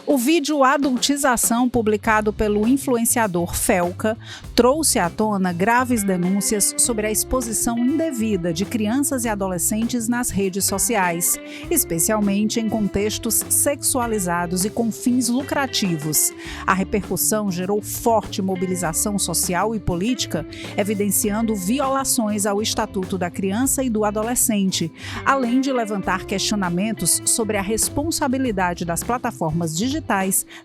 O vídeo Adultização, publicado pelo influenciador Felca, trouxe à tona graves denúncias sobre a exposição indevida de crianças e adolescentes nas redes sociais, especialmente em contextos sexualizados e com fins lucrativos. A repercussão gerou forte mobilização social e política, evidenciando violações ao Estatuto da Criança e do Adolescente, além de levantar questionamentos sobre a responsabilidade das plataformas digitais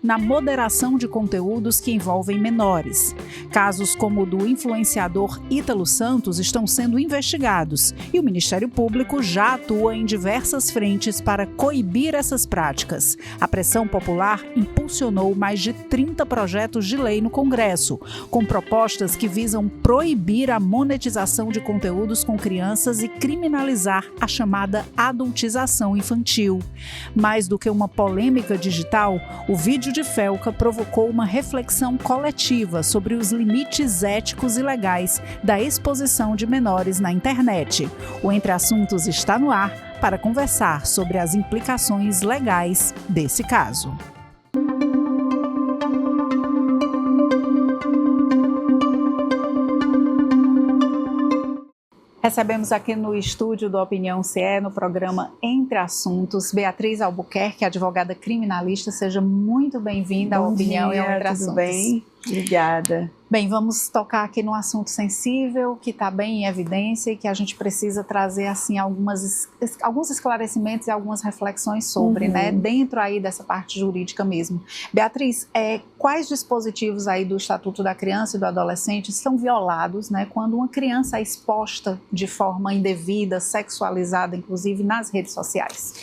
na moderação de conteúdos que envolvem menores. Casos como o do influenciador Ítalo Santos estão sendo investigados e o Ministério Público já atua em diversas frentes para coibir essas práticas. A pressão popular impulsionou mais de 30 projetos de lei no Congresso, com propostas que visam proibir a monetização de conteúdos com crianças e criminalizar a chamada adultização infantil. Mais do que uma polêmica digital, o vídeo de Felca provocou uma reflexão coletiva sobre os limites éticos e legais da exposição de menores na internet. O Entre Assuntos está no ar para conversar sobre as implicações legais desse caso. Recebemos aqui no estúdio do Opinião CE, no programa Entre Assuntos, Beatriz Albuquerque, advogada criminalista. Seja muito bem-vinda à Opinião e ao Entre Assuntos. Tudo bem? Obrigada. Bem, vamos tocar aqui num assunto sensível, que está bem em evidência e que a gente precisa trazer assim, alguns esclarecimentos e algumas reflexões sobre, né, dentro aí dessa parte jurídica mesmo. Beatriz, quais dispositivos aí do Estatuto da Criança e do Adolescente são violados, né, quando uma criança é exposta de forma indevida, sexualizada, inclusive nas redes sociais?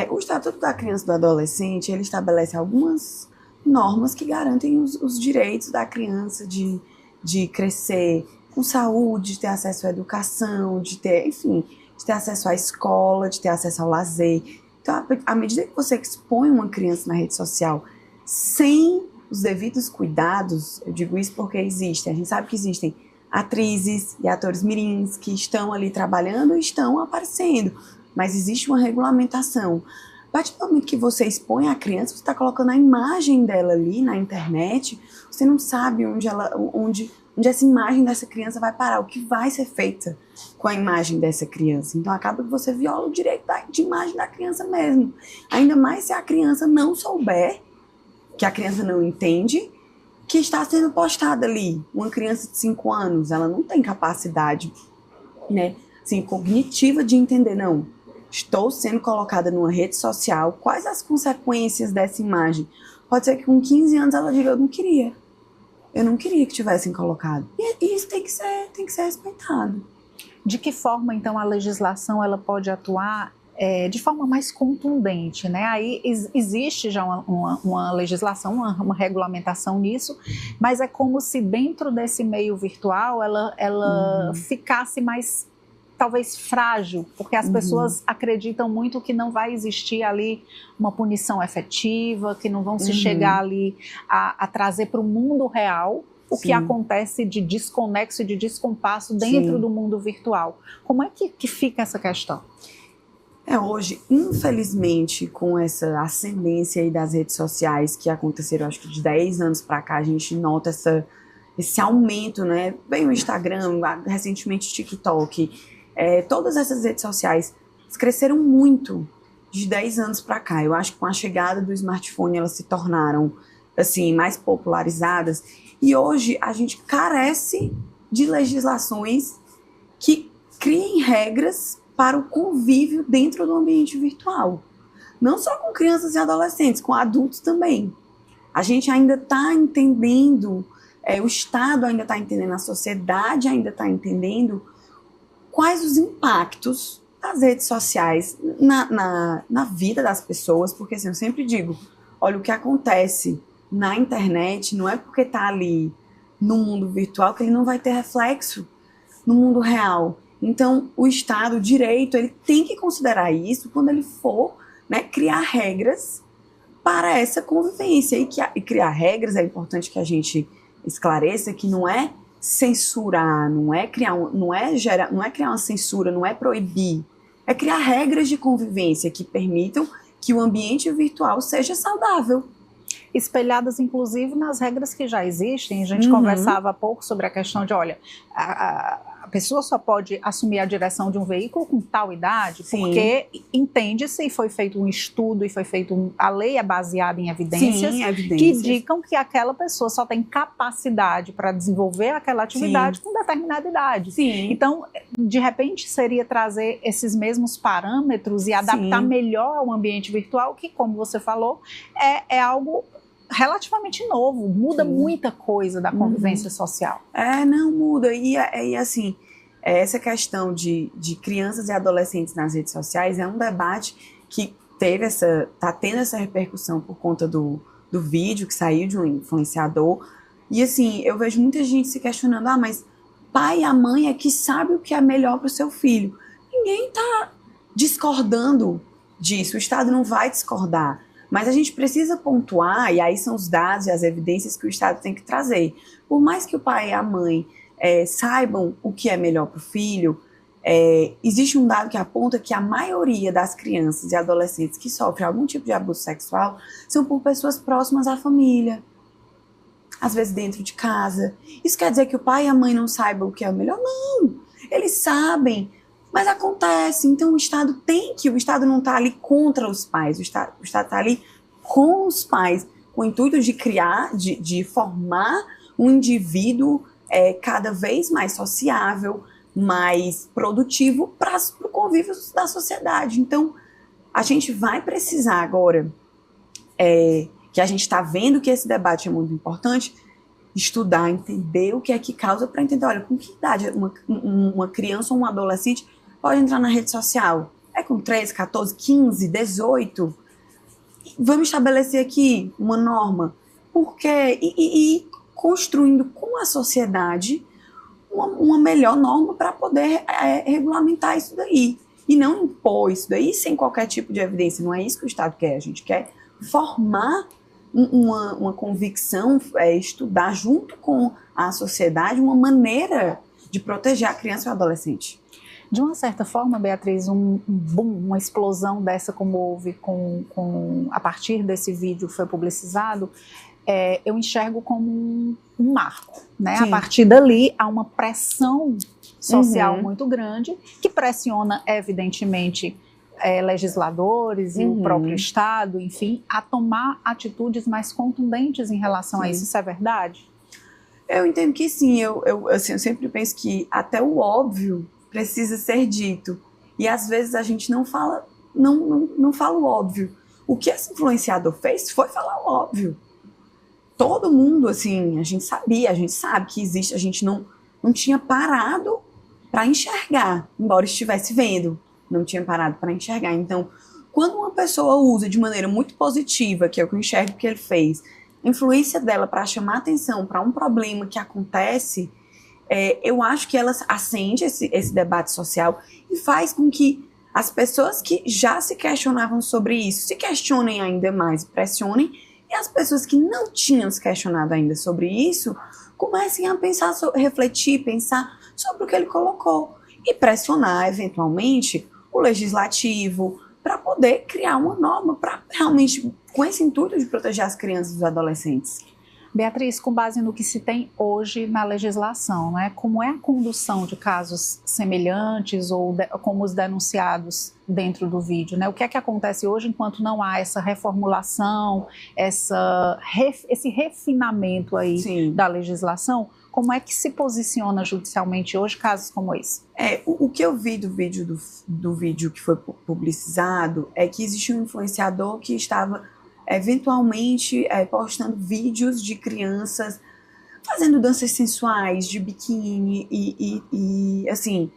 O Estatuto da Criança e do Adolescente, ele estabelece algumas normas que garantem os direitos da criança de crescer com saúde, de ter acesso à educação, de ter acesso à escola, de ter acesso ao lazer. Então, à medida que você expõe uma criança na rede social sem os devidos cuidados, eu digo isso porque a gente sabe que existem atrizes e atores mirins que estão ali trabalhando e estão aparecendo, mas existe uma regulamentação. A partir do momento que você expõe a criança, você está colocando a imagem dela ali na internet, você não sabe onde essa imagem dessa criança vai parar, o que vai ser feito com a imagem dessa criança. Então acaba que você viola o direito de imagem da criança mesmo. Ainda mais se a criança não souber, que a criança não entende, que está sendo postada ali. Uma criança de 5 anos, ela não tem capacidade, né, assim, cognitiva de entender, não. Estou sendo colocada numa rede social, quais as consequências dessa imagem? Pode ser que com 15 anos ela diga, eu não queria que tivessem colocado. E isso tem que ser respeitado. De que forma, então, a legislação ela pode atuar de forma mais contundente, né? Aí existe já uma legislação, uma regulamentação nisso, mas é como se dentro desse meio virtual ela ficasse mais talvez frágil, porque as pessoas acreditam muito que não vai existir ali uma punição efetiva, que não vão se chegar ali a trazer para o mundo real o que acontece de desconexo e de descompasso dentro do mundo virtual. Como é que fica essa questão? Hoje, infelizmente, com essa ascendência aí das redes sociais que aconteceram, acho que de 10 anos para cá, a gente nota esse aumento, né? Bem o Instagram, recentemente o TikTok, todas essas redes sociais cresceram muito de 10 anos para cá. Eu acho que com a chegada do smartphone elas se tornaram assim, mais popularizadas e hoje a gente carece de legislações que criem regras para o convívio dentro do ambiente virtual. Não só com crianças e adolescentes, com adultos também. A gente ainda está entendendo, o Estado ainda está entendendo, a sociedade ainda está entendendo quais os impactos das redes sociais na vida das pessoas, porque assim, eu sempre digo, olha, o que acontece na internet não é porque está ali no mundo virtual que ele não vai ter reflexo no mundo real. Então, o Estado, o direito, ele tem que considerar isso quando ele for, né, criar regras para essa convivência. E criar regras, é importante que a gente esclareça que não é censurar, não é criar uma censura, não é proibir, é criar regras de convivência que permitam que o ambiente virtual seja saudável, espelhadas inclusive nas regras que já existem. A gente conversava há pouco sobre a questão de, olha, a pessoa só pode assumir a direção de um veículo com tal idade, Sim. porque entende-se, e foi feito um estudo, e foi feito a lei é baseada em evidências, Sim, que indicam que aquela pessoa só tem capacidade para desenvolver aquela atividade com determinada idade. Sim. Então, de repente, seria trazer esses mesmos parâmetros e adaptar melhor ao ambiente virtual, que, como você falou, é algo relativamente novo, muda muita coisa da convivência social. Não muda. E assim, essa questão de crianças e adolescentes nas redes sociais é um debate que tá tendo essa repercussão por conta do vídeo que saiu de um influenciador. E assim, eu vejo muita gente se questionando, mas pai e a mãe é que sabe o que é melhor para o seu filho. Ninguém está discordando disso, o Estado não vai discordar. Mas a gente precisa pontuar, e aí são os dados e as evidências que o Estado tem que trazer. Por mais que o pai e a mãe saibam o que é melhor para o filho, existe um dado que aponta que a maioria das crianças e adolescentes que sofrem algum tipo de abuso sexual são por pessoas próximas à família, às vezes dentro de casa. Isso quer dizer que o pai e a mãe não saibam o que é o melhor? Não, eles sabem. Mas acontece, então o Estado não está ali contra os pais, o Estado está ali com os pais, com o intuito de criar, de formar um indivíduo cada vez mais sociável, mais produtivo para o convívio da sociedade. Então, a gente vai precisar agora, que a gente está vendo que esse debate é muito importante, estudar, entender o que é que causa, para entender, olha, com que idade uma criança ou um adolescente pode entrar na rede social? É com 13, 14, 15, 18? Vamos estabelecer aqui uma norma. Porque e construindo com a sociedade uma melhor norma para poder regulamentar isso daí. E não impor isso daí sem qualquer tipo de evidência. Não é isso que o Estado quer. A gente quer formar uma convicção, estudar junto com a sociedade uma maneira de proteger a criança e o adolescente. De uma certa forma, Beatriz, um boom, uma explosão dessa como houve a partir desse vídeo que foi publicizado, eu enxergo como um marco, né? A partir dali há uma pressão social muito grande que pressiona, evidentemente, legisladores e o próprio Estado, enfim, a tomar atitudes mais contundentes em relação a isso. Isso é verdade? Eu entendo que sim. Eu sempre penso que até o óbvio precisa ser dito. E às vezes a gente não fala o óbvio. O que esse influenciador fez foi falar o óbvio. Todo mundo, assim, a gente sabe que existe, a gente não tinha parado para enxergar, embora estivesse vendo, não tinha parado para enxergar. Então, quando uma pessoa usa de maneira muito positiva, que é o que eu enxergo que ele fez, a influência dela para chamar atenção para um problema que acontece, eu acho que ela acende esse debate social e faz com que as pessoas que já se questionavam sobre isso se questionem ainda mais, pressionem, e as pessoas que não tinham se questionado ainda sobre isso comecem a pensar, refletir, pensar sobre o que ele colocou e pressionar, eventualmente, o legislativo para poder criar uma norma para realmente, com esse intuito de proteger as crianças e os adolescentes. Beatriz, com base no que se tem hoje na legislação, né, como é a condução de casos semelhantes ou como os denunciados dentro do vídeo? Né? O que é que acontece hoje enquanto não há essa reformulação, esse refinamento aí da legislação? Como é que se posiciona judicialmente hoje casos como esse? O que eu vi do vídeo que foi publicizado é que existe um influenciador que estava eventualmente postando vídeos de crianças fazendo danças sensuais, de biquíni e assim...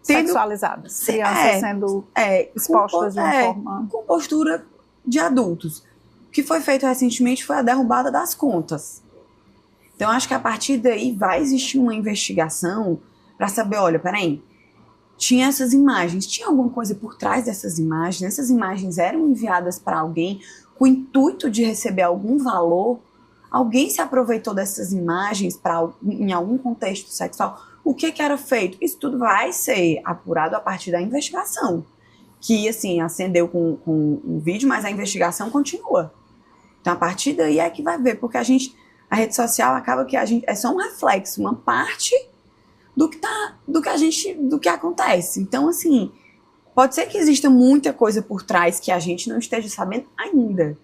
Sexualizadas. Crianças sendo expostas de uma forma... Com postura de adultos. O que foi feito recentemente foi a derrubada das contas. Então, acho que a partir daí vai existir uma investigação para saber, olha, peraí, tinha essas imagens, tinha alguma coisa por trás dessas imagens, essas imagens eram enviadas para alguém com o intuito de receber algum valor, alguém se aproveitou dessas imagens em algum contexto sexual, o que era feito? Isso tudo vai ser apurado a partir da investigação, que, assim, acendeu com o vídeo, mas a investigação continua. Então, a partir daí é que vai ver, porque a rede social acaba que a gente é só um reflexo, uma parte do que acontece. Então, assim, pode ser que exista muita coisa por trás que a gente não esteja sabendo ainda.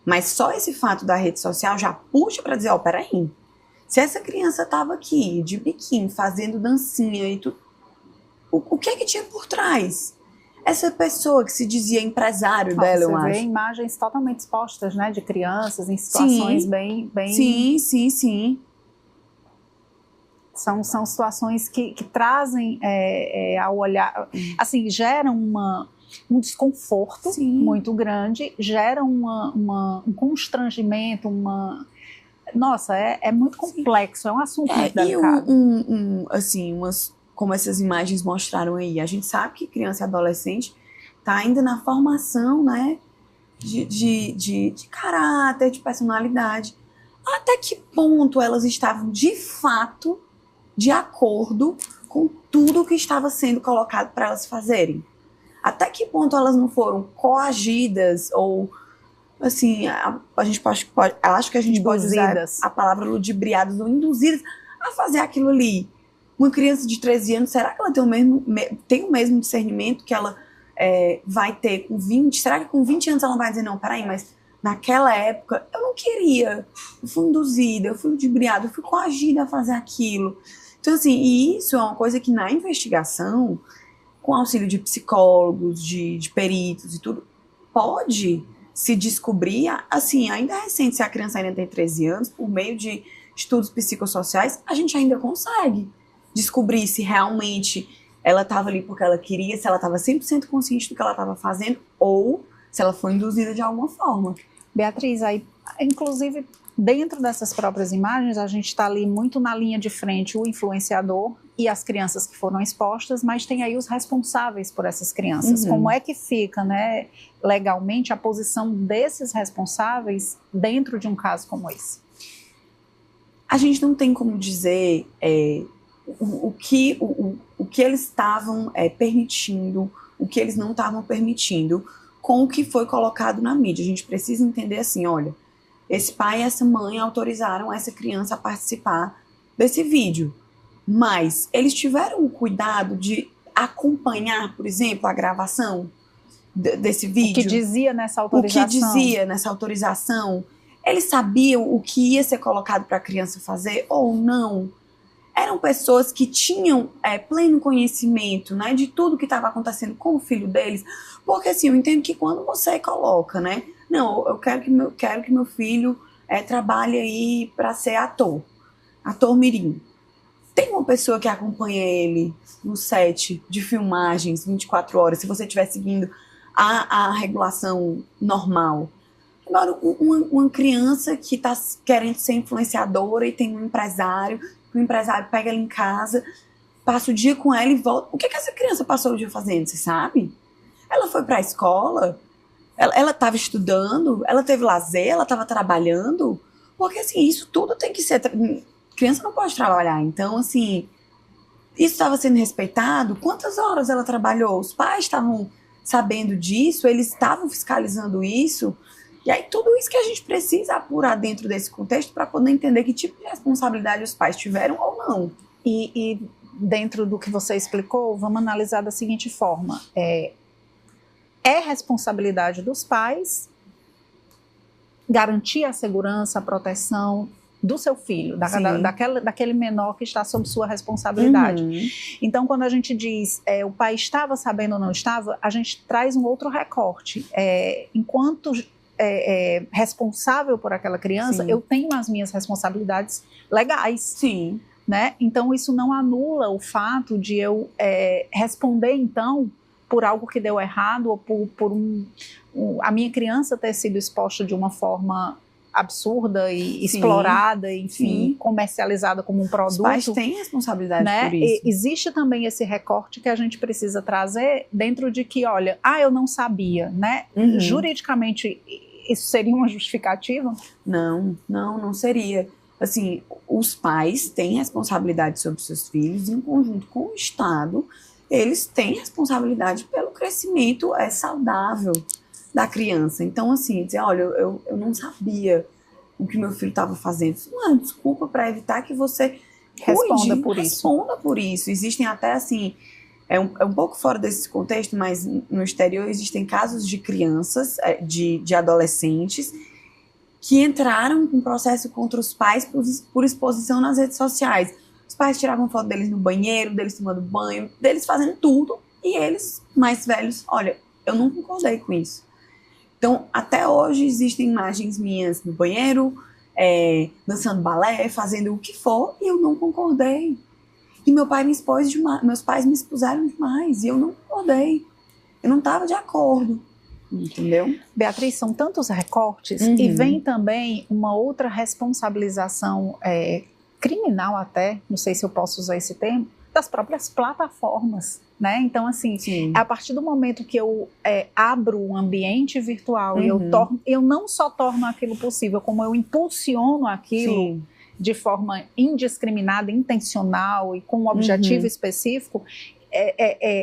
Mas só esse fato da rede social já puxa para dizer, peraí, se essa criança tava aqui, de biquíni, fazendo dancinha e tudo, o que é que tinha por trás? Essa pessoa que se dizia empresário dela, eu acho. Você vê imagens totalmente expostas, né, de crianças em situações bem... Sim. São situações que trazem ao olhar, assim, geram um desconforto muito grande, geram um constrangimento, Nossa, é muito complexo, é um assunto muito delicado. Assim, como essas imagens mostraram aí, a gente sabe que criança e adolescente tá ainda na formação, né, de caráter, de personalidade. Até que ponto elas estavam, de fato, de acordo com tudo que estava sendo colocado para elas fazerem? Até que ponto elas não foram coagidas ou, assim, a gente acho que a gente pode usar a palavra ludibriadas ou induzidas a fazer aquilo ali? Uma criança de 13 anos, será que ela tem o mesmo discernimento que ela vai ter com 20? Será que com 20 anos ela vai dizer, não, peraí, mas naquela época eu não queria, eu fui induzida, eu fui ludibriada, eu fui coagida a fazer aquilo. Então, assim, e isso é uma coisa que na investigação, com auxílio de psicólogos, de peritos e tudo, pode se descobrir, assim, ainda é recente, se a criança ainda tem 13 anos, por meio de estudos psicossociais, a gente ainda consegue descobrir se realmente ela estava ali porque ela queria, se ela estava 100% consciente do que ela estava fazendo, ou se ela foi induzida de alguma forma. Beatriz, aí, inclusive, dentro dessas próprias imagens, a gente está ali muito na linha de frente o influenciador e as crianças que foram expostas, mas tem aí os responsáveis por essas crianças. Como é que fica, né, legalmente a posição desses responsáveis dentro de um caso como esse? A gente não tem como dizer o que eles estavam permitindo, o que eles não estavam permitindo com o que foi colocado na mídia. A gente precisa entender assim, olha, esse pai e essa mãe autorizaram essa criança a participar desse vídeo, mas eles tiveram o cuidado de acompanhar, por exemplo, a gravação desse vídeo? O que dizia nessa autorização? O que dizia nessa autorização? Eles sabiam o que ia ser colocado para a criança fazer ou não? Eram pessoas que tinham pleno conhecimento, né, de tudo que estava acontecendo com o filho deles? Porque assim, eu entendo que quando você coloca, né, não, eu quero que meu filho trabalhe aí para ser ator mirim. Tem uma pessoa que acompanha ele no set de filmagens 24 horas, se você estiver seguindo a regulação normal. Agora, uma criança que está querendo ser influenciadora e tem um empresário, o empresário pega ela em casa, passa o dia com ela e volta. O que essa criança passou o dia fazendo, você sabe? Ela foi para a escola, ela estava estudando, ela teve lazer, ela estava trabalhando, porque assim, isso tudo tem que ser... Criança não pode trabalhar, então assim, isso estava sendo respeitado? Quantas horas ela trabalhou? Os pais estavam sabendo disso, eles estavam fiscalizando isso? E aí tudo isso que a gente precisa apurar dentro desse contexto para poder entender que tipo de responsabilidade os pais tiveram ou não. E dentro do que você explicou, vamos analisar da seguinte forma. É responsabilidade dos pais garantir a segurança, a proteção do seu filho, daquele menor que está sob sua responsabilidade. Então, quando a gente diz o pai estava sabendo ou não estava, a gente traz um outro recorte. Enquanto responsável por aquela criança, eu tenho as minhas responsabilidades legais. Sim. Né? Então, isso não anula o fato de eu responder, então, por algo que deu errado ou por a minha criança ter sido exposta de uma forma absurda e explorada, enfim, comercializada como um produto. Os pais têm responsabilidade, né, por isso. E existe também esse recorte que a gente precisa trazer dentro de que, olha, eu não sabia, né? Juridicamente, isso seria uma justificativa? Não seria. Assim, os pais têm responsabilidade sobre seus filhos, em conjunto com o Estado, eles têm responsabilidade pelo crescimento saudável da criança. Então, assim, dizer, olha, eu não sabia o que meu filho estava fazendo. Isso não é desculpa para evitar que você responda por isso. Existem até, assim, é um pouco fora desse contexto, mas no exterior existem casos de crianças, de adolescentes, que entraram com processo contra os pais por exposição nas redes sociais. Os pais tiravam foto deles no banheiro, deles tomando banho, deles fazendo tudo, e eles, mais velhos, olha, eu não concordei com isso. Então, até hoje existem imagens minhas no banheiro, dançando balé, fazendo o que for, e eu não concordei. E meu pai me expôs demais, meus pais me expuseram demais, e eu não concordei. Eu não estava de acordo. Entendeu? Beatriz, são tantos recortes e vem também uma outra responsabilização criminal até, não sei se eu posso usar esse termo, das próprias plataformas, né? Então, assim, a partir do momento que eu abro um ambiente virtual e eu não só torno aquilo possível, como eu impulsiono aquilo de forma indiscriminada, intencional e com um objetivo específico,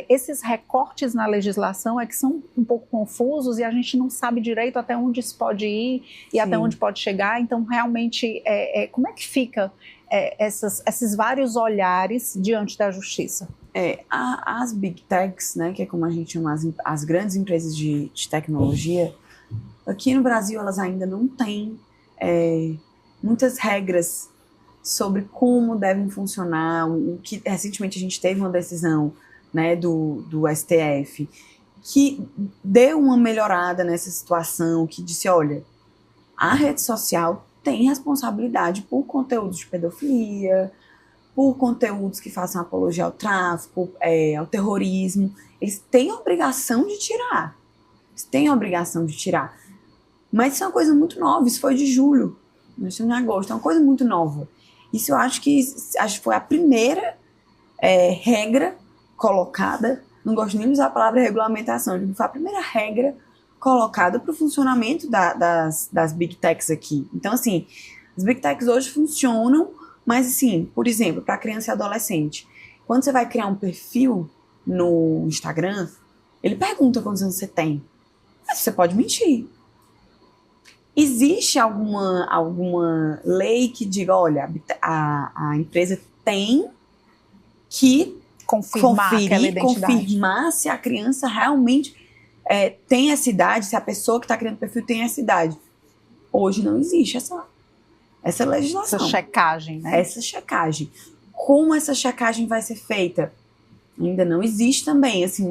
esses recortes na legislação que são um pouco confusos e a gente não sabe direito até onde isso pode ir e até onde pode chegar. Então, realmente, como é que fica esses vários olhares diante da justiça? As Big Techs, né, que é como a gente chama as grandes empresas de tecnologia, aqui no Brasil elas ainda não têm muitas regras sobre como devem funcionar. O que recentemente a gente teve uma decisão, né, do STF que deu uma melhorada nessa situação, que disse, olha, a rede social tem responsabilidade por conteúdos de pedofilia, por conteúdos que façam apologia ao tráfico, ao terrorismo. Eles têm a obrigação de tirar. Mas isso é uma coisa muito nova, isso foi de julho, nós estamos em agosto, é uma coisa muito nova. Isso eu acho que foi a primeira regra colocada, não gosto nem de usar a palavra regulamentação, foi a primeira regra colocada para o funcionamento das Big Techs aqui. Então, assim, as Big Techs hoje funcionam, mas, assim, por exemplo, para criança e adolescente, quando você vai criar um perfil no Instagram, ele pergunta quantos anos você tem. Mas você pode mentir. Existe alguma lei que diga, olha, a empresa tem que confirmar se a criança realmente tem essa idade, se a pessoa que está criando o perfil tem essa idade. Hoje não existe essa legislação. Essa checagem, né? Essa checagem. Como essa checagem vai ser feita? Ainda não existe também assim,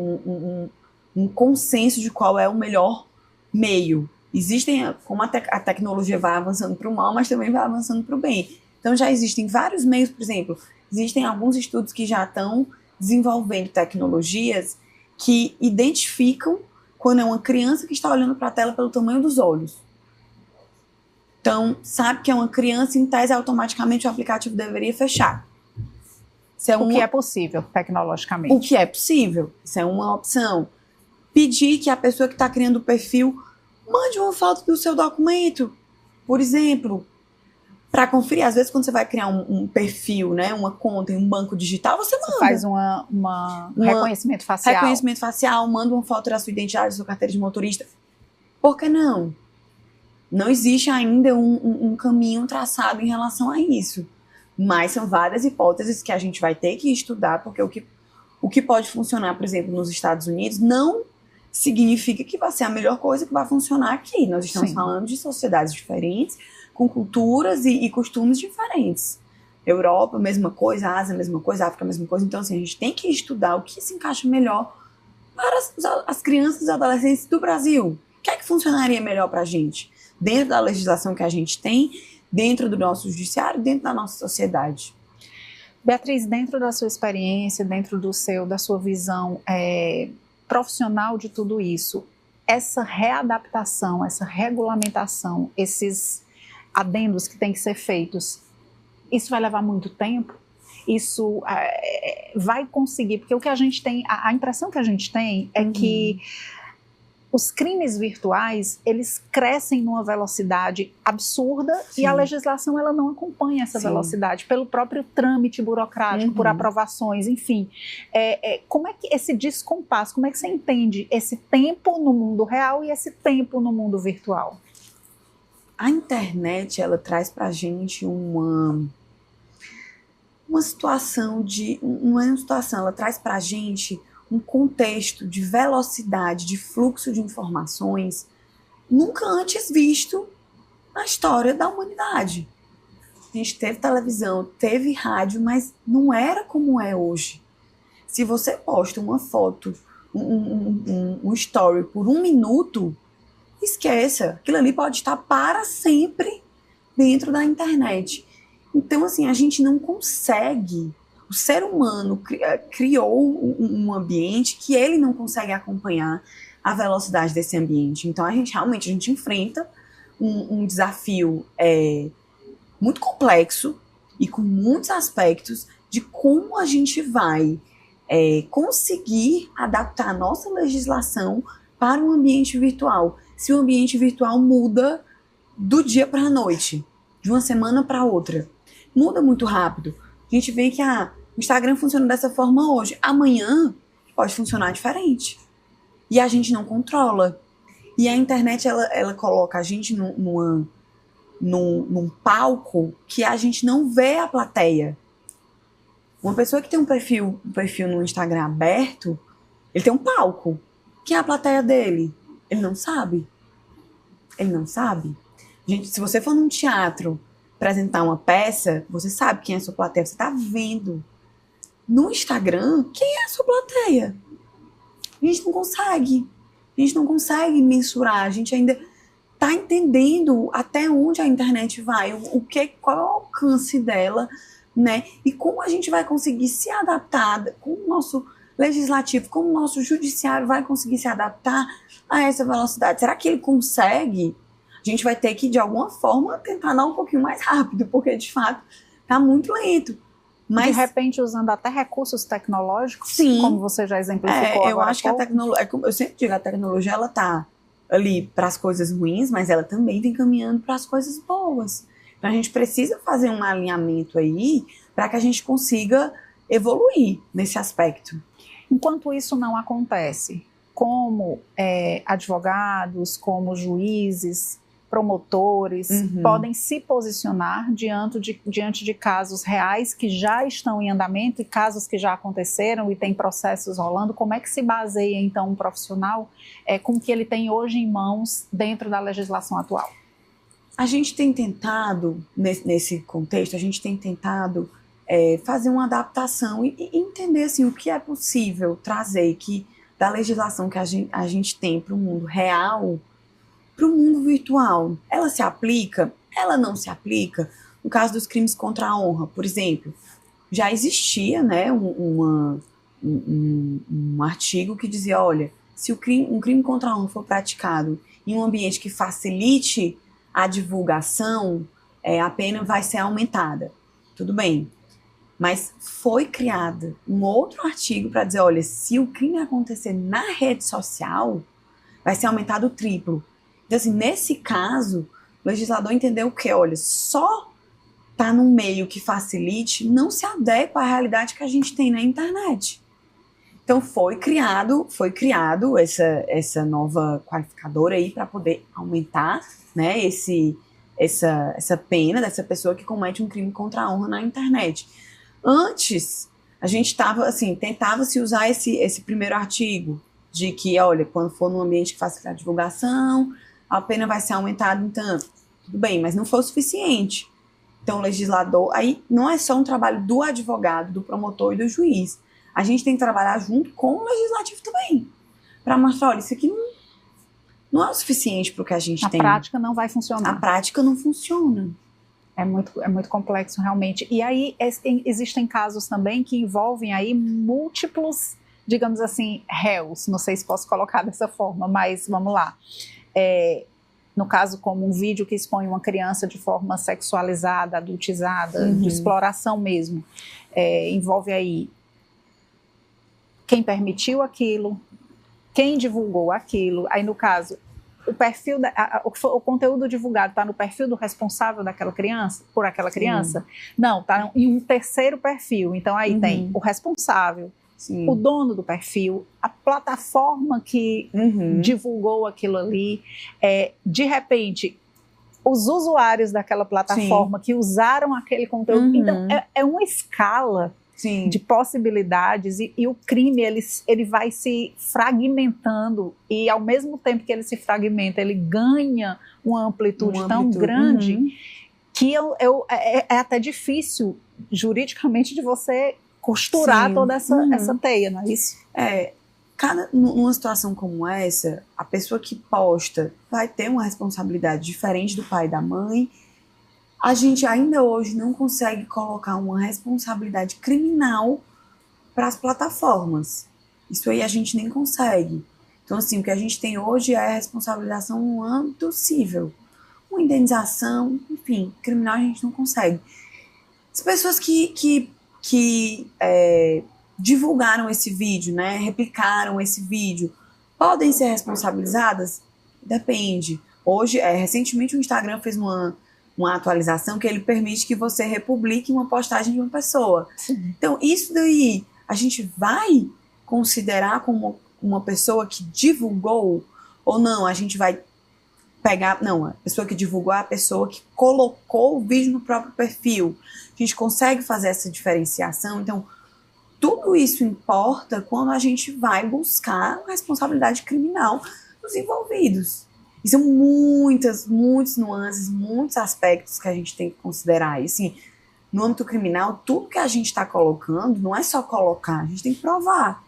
um consenso de qual é o melhor meio. Existem, como a tecnologia vai avançando para o mal, mas também vai avançando para o bem. Então já existem vários meios, por exemplo, existem alguns estudos que já estão desenvolvendo tecnologias que identificam quando é uma criança que está olhando para a tela pelo tamanho dos olhos. Então, sabe que é uma criança, em tese, automaticamente o aplicativo deveria fechar. O que é possível, tecnologicamente. O que é possível, isso é uma opção. Pedir que a pessoa que está criando o perfil mande uma foto do seu documento, por exemplo, para conferir. Às vezes, quando você vai criar um perfil, né, uma conta em um banco digital, você manda. Você faz um reconhecimento facial. Reconhecimento facial, manda uma foto da sua identidade, da sua carteira de motorista. Por que não? Não existe ainda um caminho traçado em relação a isso. Mas são várias hipóteses que a gente vai ter que estudar, porque o que pode funcionar, por exemplo, nos Estados Unidos, não significa que vai ser a melhor coisa que vai funcionar aqui. Nós estamos falando de sociedades diferentes, com culturas e costumes diferentes. Europa, mesma coisa, Ásia, mesma coisa, África, mesma coisa. Então, assim, a gente tem que estudar o que se encaixa melhor para as crianças e adolescentes do Brasil. O que é que funcionaria melhor para a gente? Dentro da legislação que a gente tem, dentro do nosso judiciário, dentro da nossa sociedade. Beatriz, dentro da sua experiência, dentro da sua visão profissional de tudo isso, essa readaptação, essa regulamentação, esses adendos que têm que ser feitos, isso vai levar muito tempo? Isso vai conseguir? Porque o que a gente tem, a impressão que a gente tem é que os crimes virtuais, eles crescem numa velocidade absurda. Sim. E a legislação ela não acompanha essa Sim. velocidade, pelo próprio trâmite burocrático, por aprovações, enfim. Como é que esse descompasso, como é que você entende esse tempo no mundo real e esse tempo no mundo virtual? A internet, ela traz pra gente uma situação de... Não é uma situação, ela traz pra gente um contexto de velocidade, de fluxo de informações nunca antes visto na história da humanidade. A gente teve televisão, teve rádio, mas não era como é hoje. Se você posta uma foto, um story por 1 minuto, esqueça, aquilo ali pode estar para sempre dentro da internet. Então, assim, a gente não consegue... O ser humano criou um ambiente que ele não consegue acompanhar a velocidade desse ambiente. Então, a gente enfrenta um desafio muito complexo e com muitos aspectos de como a gente vai conseguir adaptar a nossa legislação para um ambiente virtual. Se o ambiente virtual muda do dia para a noite, de uma semana para outra, muda muito rápido. A gente vê que o Instagram funciona dessa forma hoje. Amanhã pode funcionar diferente. E a gente não controla. E a internet, ela coloca a gente num palco que a gente não vê a plateia. Uma pessoa que tem um perfil no Instagram aberto, ele tem um palco. Quem é a plateia dele? Ele não sabe. Ele não sabe. Gente, se você for num teatro apresentar uma peça, você sabe quem é a sua plateia, você está vendo. No Instagram, quem é a sua plateia? A gente não consegue mensurar, a gente ainda está entendendo até onde a internet vai, qual é o alcance dela, né? E como a gente vai conseguir se adaptar, como o nosso legislativo, como o nosso judiciário vai conseguir se adaptar a essa velocidade. Será que ele consegue? A gente vai ter que, de alguma forma, tentar dar um pouquinho mais rápido, porque, de fato, está muito lento. Mas, de repente, usando até recursos tecnológicos, sim, como você já exemplificou eu acho que a tecnologia, eu sempre digo, a tecnologia, ela está ali para as coisas ruins, mas ela também vem caminhando para as coisas boas. Então, a gente precisa fazer um alinhamento aí para que a gente consiga evoluir nesse aspecto. Enquanto isso não acontece, como advogados, como juízes, promotores podem se posicionar diante de casos reais que já estão em andamento e casos que já aconteceram e tem processos rolando? Como é que se baseia, então, um profissional com o que ele tem hoje em mãos dentro da legislação atual? A gente tem tentado, nesse contexto, a gente tem tentado fazer uma adaptação e entender assim, o que é possível trazer da legislação que a gente tem para o mundo real, para o mundo virtual. Ela se aplica? Ela não se aplica? No caso dos crimes contra a honra, por exemplo, já existia, né, um artigo que dizia, olha, se um crime contra a honra for praticado em um ambiente que facilite a divulgação, a pena vai ser aumentada. Tudo bem. Mas foi criado um outro artigo para dizer, olha, se o crime acontecer na rede social, vai ser aumentado o triplo. Então, assim, nesse caso, o legislador entendeu que, olha, só tá num meio que facilite não se adequa à realidade que a gente tem na internet. Então, foi criado essa nova qualificadora aí para poder aumentar, né, essa pena dessa pessoa que comete um crime contra a honra na internet. Antes, a gente tentava-se usar esse primeiro artigo de que, olha, quando for num ambiente que facilita a divulgação, a pena vai ser aumentada em tanto. Tudo bem, mas não foi o suficiente. Então, o legislador, aí não é só um trabalho do advogado, do promotor e do juiz. A gente tem que trabalhar junto com o legislativo também, para mostrar, olha, isso aqui não é o suficiente para o que a gente tem. A prática não vai funcionar. A prática não funciona. É muito complexo, realmente. E aí, existem casos também que envolvem aí múltiplos, digamos assim, réus. Não sei se posso colocar dessa forma, mas vamos lá. No caso, como um vídeo que expõe uma criança de forma sexualizada, adultizada, de exploração mesmo, envolve aí quem permitiu aquilo, quem divulgou aquilo, aí no caso, o perfil, o conteúdo divulgado está no perfil do responsável daquela criança, por aquela criança? Não, está em um terceiro perfil. Então aí tem o responsável, o dono do perfil, a plataforma que divulgou aquilo ali, de repente, os usuários daquela plataforma que usaram aquele conteúdo. Então é uma escala de possibilidades e o crime ele vai se fragmentando e ao mesmo tempo que ele se fragmenta, ele ganha uma amplitude tão grande que é até difícil juridicamente de você costurar toda essa teia, não é isso? Numa situação como essa, a pessoa que posta vai ter uma responsabilidade diferente do pai e da mãe. A gente ainda hoje não consegue colocar uma responsabilidade criminal para as plataformas. Isso aí a gente nem consegue. Então, assim, o que a gente tem hoje é a responsabilização no âmbito civil. Uma indenização, enfim, criminal a gente não consegue. As pessoas que divulgaram esse vídeo, né, replicaram esse vídeo, podem ser responsabilizadas? Depende. Hoje, recentemente o Instagram fez uma atualização que ele permite que você republique uma postagem de uma pessoa. Então, isso daí a gente vai considerar como uma pessoa que divulgou ou não? A gente vai pegar... Não, a pessoa que divulgou é a pessoa que colocou o vídeo no próprio perfil. A gente consegue fazer essa diferenciação. Então, tudo isso importa quando a gente vai buscar a responsabilidade criminal dos envolvidos. E são muitas nuances, muitos aspectos que a gente tem que considerar. E, assim, no âmbito criminal, tudo que a gente está colocando não é só colocar, a gente tem que provar.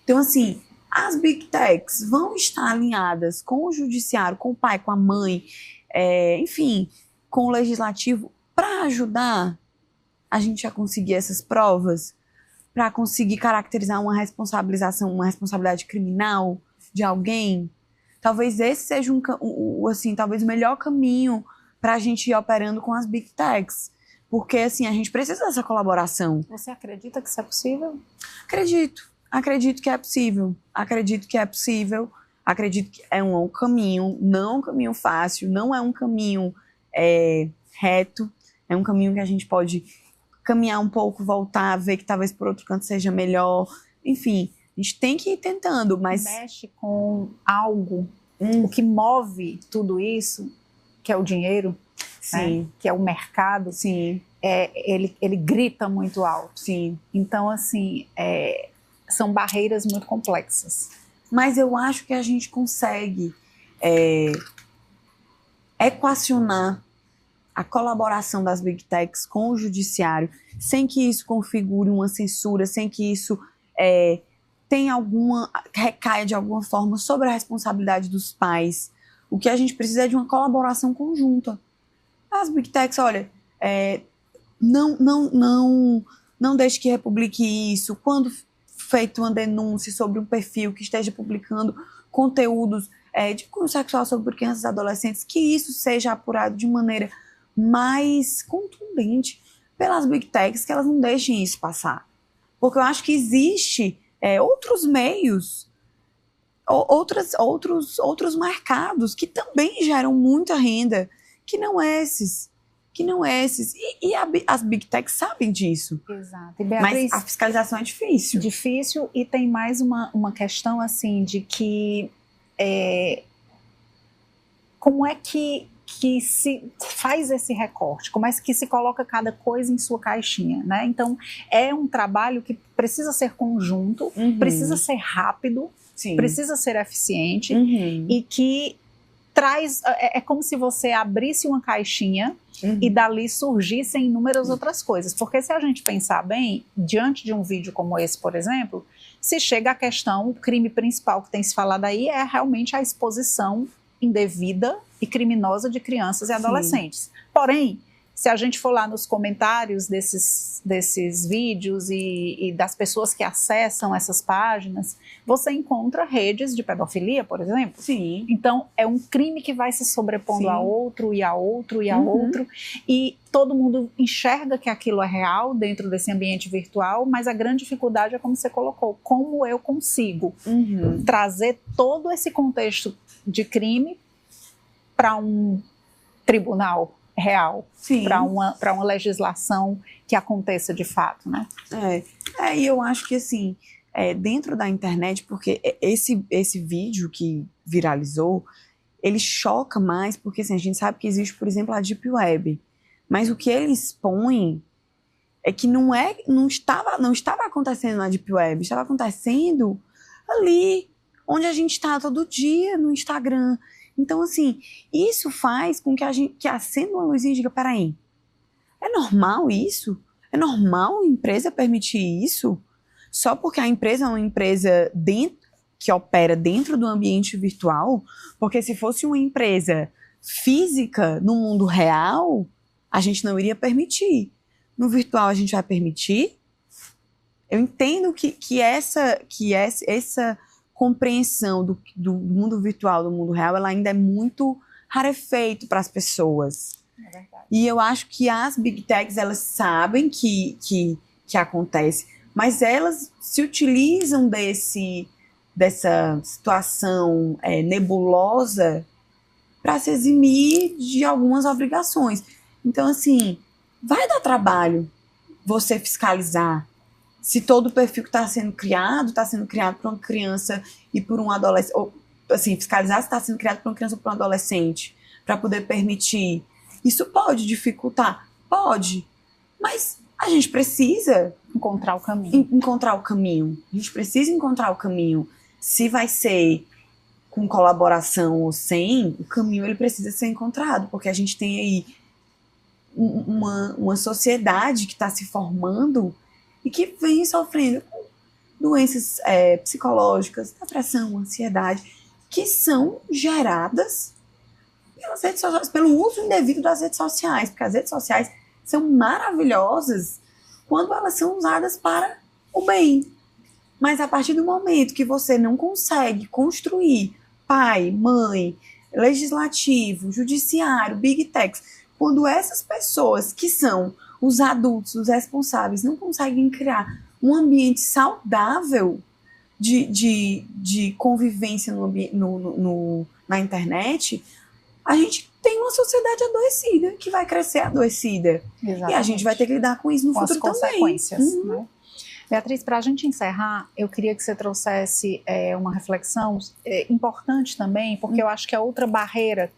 Então, assim, as Big Techs vão estar alinhadas com o judiciário, com o pai, com a mãe, enfim, com o legislativo, para ajudar a gente a conseguir essas provas, para conseguir caracterizar uma responsabilização, uma responsabilidade criminal de alguém. Talvez esse seja talvez o melhor caminho para a gente ir operando com as Big Techs. Porque, assim, a gente precisa dessa colaboração. Você acredita que isso é possível? Acredito que é possível. Acredito que é um caminho, não um caminho fácil, não é um caminho reto. É um caminho que a gente pode caminhar um pouco, voltar, ver que talvez por outro canto seja melhor. Enfim... A gente tem que ir tentando, mas... Mexe com algo, o que move tudo isso, que é o dinheiro, né? Que é o mercado, ele grita muito alto. Então, assim, são barreiras muito complexas. Mas eu acho que a gente consegue equacionar a colaboração das Big Techs com o judiciário, sem que isso configure uma censura, sem que isso... recaia de alguma forma sobre a responsabilidade dos pais. O que a gente precisa é de uma colaboração conjunta. As Big Techs, olha, não deixe que republique isso. Quando feita uma denúncia sobre um perfil que esteja publicando conteúdos de cunho sexual sobre crianças e adolescentes, que isso seja apurado de maneira mais contundente pelas Big Techs, que elas não deixem isso passar. Porque eu acho que existe... outros meios, outros mercados que também geram muita renda, que não esses. E as Big Techs sabem disso. Exato. E Beatriz, mas a fiscalização é difícil. Difícil, e tem mais uma questão assim de que como é que se faz esse recorte, como é que se coloca cada coisa em sua caixinha, né? Então, é um trabalho que precisa ser conjunto, precisa ser rápido, precisa ser eficiente, e que traz... É como se você abrisse uma caixinha e dali surgissem inúmeras outras coisas. Porque se a gente pensar bem, diante de um vídeo como esse, por exemplo, se chega à questão, o crime principal que tem se falado aí é realmente a exposição indevida e criminosa de crianças e adolescentes. Porém, se a gente for lá nos comentários desses vídeos e das pessoas que acessam essas páginas, você encontra redes de pedofilia, por exemplo. Sim. Então, é um crime que vai se sobrepondo a outro, e a outro, e a outro, e todo mundo enxerga que aquilo é real dentro desse ambiente virtual, mas a grande dificuldade é como você colocou, como eu consigo trazer todo esse contexto de crime para um tribunal real, para uma legislação que aconteça de fato, né? E eu acho que assim, dentro da internet, porque esse vídeo que viralizou, ele choca mais, porque assim, a gente sabe que existe, por exemplo, a Deep Web, mas o que ele expõe é que não estava acontecendo na Deep Web, estava acontecendo ali, onde a gente está todo dia no Instagram. Então, assim, isso faz com que acenda uma luzinha e diga, peraí, é normal isso? É normal a empresa permitir isso? Só porque a empresa é uma empresa que opera dentro do ambiente virtual? Porque se fosse uma empresa física no mundo real, a gente não iria permitir. No virtual a gente vai permitir? Eu entendo que essa compreensão do mundo virtual, do mundo real, ela ainda é muito rarefeito para as pessoas. É verdade. E eu acho que as Big Techs, elas sabem que acontece, mas elas se utilizam dessa situação nebulosa para se eximir de algumas obrigações. Então, assim, vai dar trabalho você fiscalizar se todo o perfil que está sendo criado por uma criança e por um adolescente, ou assim, fiscalizar se está sendo criado por uma criança ou por um adolescente, para poder permitir. Isso pode dificultar? Pode, mas a gente precisa encontrar o caminho. A gente precisa encontrar o caminho. Se vai ser com colaboração ou sem, o caminho ele precisa ser encontrado, porque a gente tem aí uma sociedade que está se formando e que vem sofrendo com doenças psicológicas, depressão, ansiedade, que são geradas pelas redes sociais, pelo uso indevido das redes sociais, porque as redes sociais são maravilhosas quando elas são usadas para o bem. Mas a partir do momento que você não consegue construir pai, mãe, legislativo, judiciário, big techs, quando essas pessoas que são os adultos, os responsáveis, não conseguem criar um ambiente saudável de convivência na internet, a gente tem uma sociedade adoecida, que vai crescer adoecida. Exatamente. E a gente vai ter que lidar com isso no futuro também. Com as consequências, né? Beatriz, para a gente encerrar, eu queria que você trouxesse uma reflexão importante também, porque eu acho que é outra barreira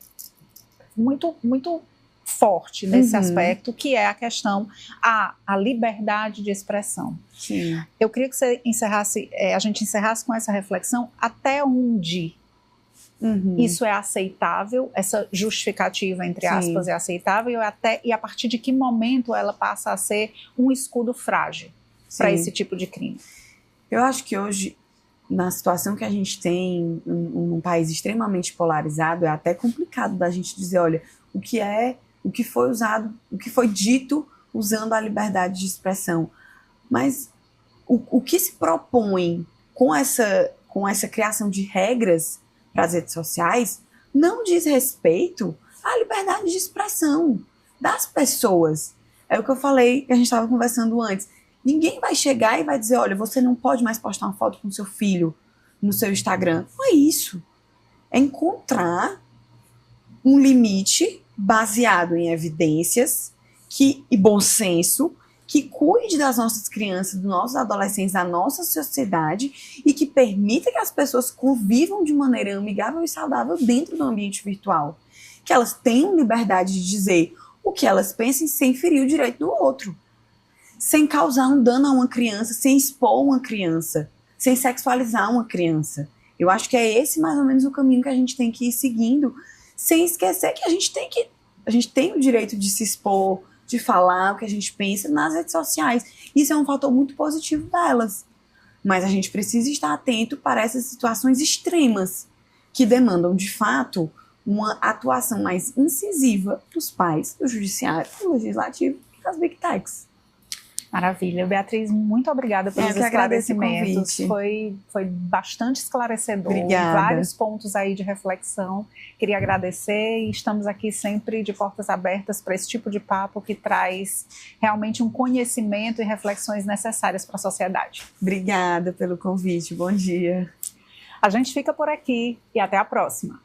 muito, muito forte nesse aspecto, que é a questão a liberdade de expressão. Sim. Eu queria que você a gente encerrasse com essa reflexão, até onde isso é aceitável, essa justificativa, entre aspas, é aceitável, e a partir de que momento ela passa a ser um escudo frágil para esse tipo de crime. Eu acho que hoje, na situação que a gente tem, num país extremamente polarizado, é até complicado da gente dizer, olha, o que foi usado, o que foi dito usando a liberdade de expressão. Mas o que se propõe com essa criação de regras para as redes sociais não diz respeito à liberdade de expressão das pessoas. É o que eu falei, que a gente estava conversando antes. Ninguém vai chegar e vai dizer, olha, você não pode mais postar uma foto com seu filho no seu Instagram. Não é isso. É encontrar um limite baseado em evidências e bom senso, que cuide das nossas crianças, dos nossos adolescentes, da nossa sociedade e que permita que as pessoas convivam de maneira amigável e saudável dentro do ambiente virtual. Que elas tenham liberdade de dizer o que elas pensam sem ferir o direito do outro. Sem causar um dano a uma criança, sem expor uma criança, sem sexualizar uma criança. Eu acho que é esse mais ou menos o caminho que a gente tem que ir seguindo, sem esquecer que a gente tem o direito de se expor, de falar o que a gente pensa nas redes sociais. Isso é um fator muito positivo delas. Mas a gente precisa estar atento para essas situações extremas, que demandam, de fato, uma atuação mais incisiva dos pais, do judiciário, do legislativo e das Big Techs. Maravilha. Beatriz, muito obrigada pelos esclarecimentos. Foi bastante esclarecedor. Obrigada. Vários pontos aí de reflexão. Queria agradecer e estamos aqui sempre de portas abertas para esse tipo de papo que traz realmente um conhecimento e reflexões necessárias para a sociedade. Obrigada pelo convite. Bom dia. A gente fica por aqui e até a próxima.